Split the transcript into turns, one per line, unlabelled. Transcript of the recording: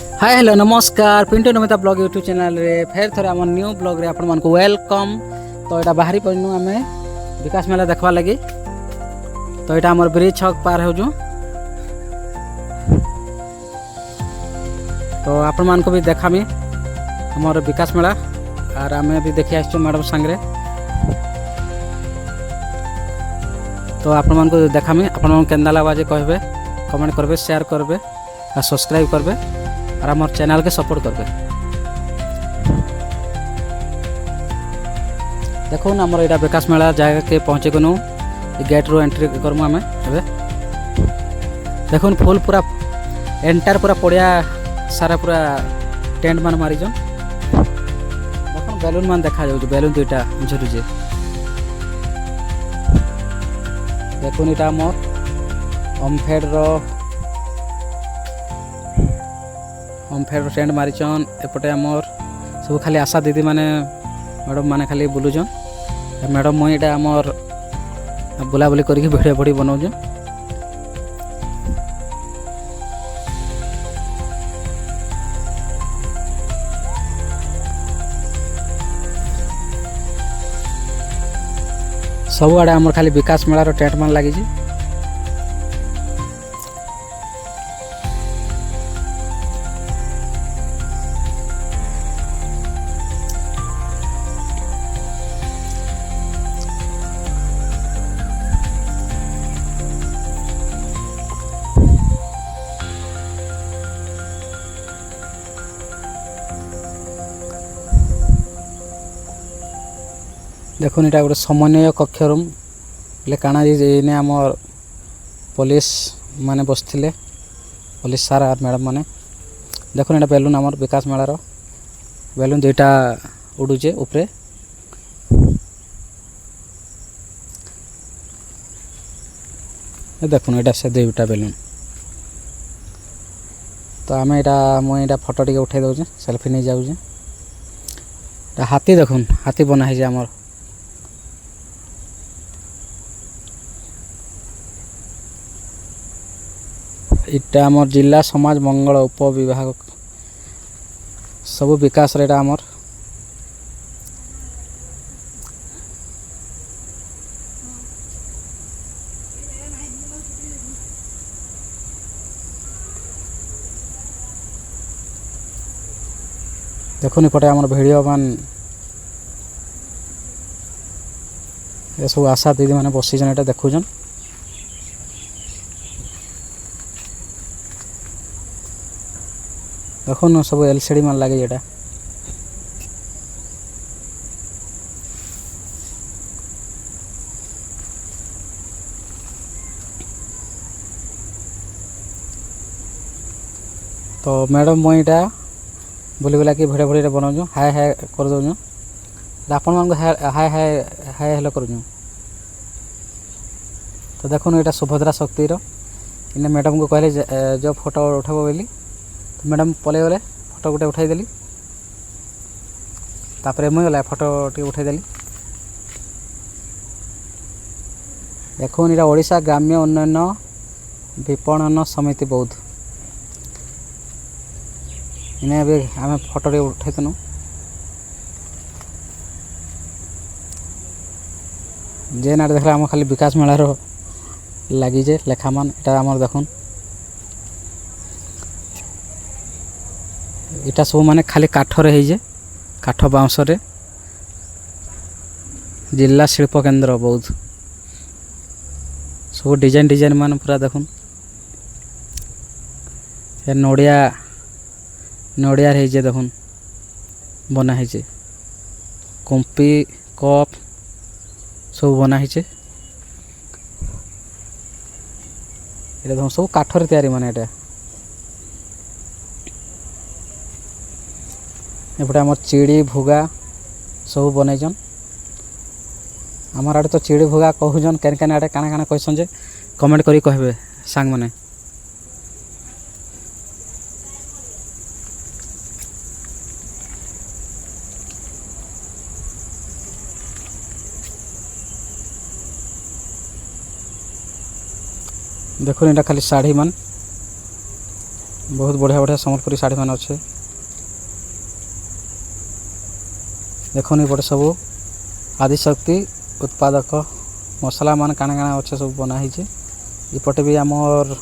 Hi hello नमस्कार Pintu Namita blog YouTube channel रे फेर थोड़े आम न्यू ब्लॉग रे आपण मानक वेलकम। तो यहाँ बाहरी पड़नु आम विकास मेला देखवा लगी। तो यहाँ आम ब्रिज छक पार हो तो आपण मान को भी देखामी आमर विकास मेला और आम भी देखी आसचु मैडम सांगे। तो आपण मान को देखामी आपण केन्दा लगा जे कहबे कमेंट करबे शेयर करबे और सब्सक्राइब करबे और हमारे चैनल के सपोर्ट करबे। देखो ना हमारे यहाँ विकास मेला जगह के पहुँचे गनु गेट रू एंट्री करमु आमे एबे देखो फुल पूरा एंटायर पूरा पड़िया सारा पूरा टेंट मान मारिजन। देखो बैलून मान देखा जाउछ बैलून दुईटा झुरुजे। देखो इटा मोर ओमफेड टेंट मारिचन एपटे आमर सब खाली आशा दीदी माने मैडम माने खाली बुलुचन। मैडम मुई इटा आमर बुलाबुली करके भिडियो भड़ी बनाऊँ। सब आड़े आमर खाली विकास मेलार टेंट मान लगी। देखो इटा गोटे समन्वय कक्ष रूम बोले काना इने आमर पुलिस माने बसथिले पुलिस सार और मैडम माने। देखो इटा बेलून आमर विकास मेलार बेलून दुईटा उड़ुचे ऊपरे। देखो इटा से दुईटा बेलून। तो आम यहाँ मुझे फोटो टे उठे दौचे सेल्फी नहीं जाऊे। हाथी देखुन हाथी बना है आमर इटा आमर जिला समाज मंगल उपविभाग सब विकास रे आमर। देखुन पटे आमर भिडियो मान ये सब आशा दीदी मैंने बसीजन ये देखुन। देखो सब एलसीडी मान लगे ये तो मैडम मुई इटा बुली बुला कि भिडियो भड़ी बनाऊँ हाय हाय कर दूँ आपण मान हाय हाय हाय हेलो करूँ। तो देखो यहाँ सुभद्रा शक्तिर इन मैडम को कहले जो फोटो उठाब बोली तो मैडम पलि गले फोटो गोटे उठाईदेली। तापर मुझे गला फोटो टे उठाईदेली। देखो यहाँ ओडिशा ग्राम्य उन्नयन विपणन समिति बौद्ध इन्हें अभी आम फोटो टे उठाइनु। जेन आड़े देखला आम खाली विकास मेलार लगी जे लेखा मान इटा आमर देखुन इटा सब माने खाली काठरे है काठ बाउंस जिला शिल्प केन्द्र बौद्ध सब डिजाइन डिजाइन मान पूरा देखुन। ये नड़िया नड़ियार है देखुन बना है कुंपी कप सब बना है। ये देखो सब काठर तैयारी माने एटा एपटे आम चिड़ी भुगा सब बनईजन। आमर आड़े तो चिड़ी भुगा कहूजन केन केन आड़े काना काना कहसन जे कमेंट करी कहबे सांग माने। देखो इटा खाली शाढ़ी मान बहुत बढ़िया बढ़िया संबलपुरी शाढ़ी मान अच्छे देखनी पड़े सब आदिशक्ति उत्पादक मसला मान काଣା काଣା अच्छे सब बना इपटे भी आमर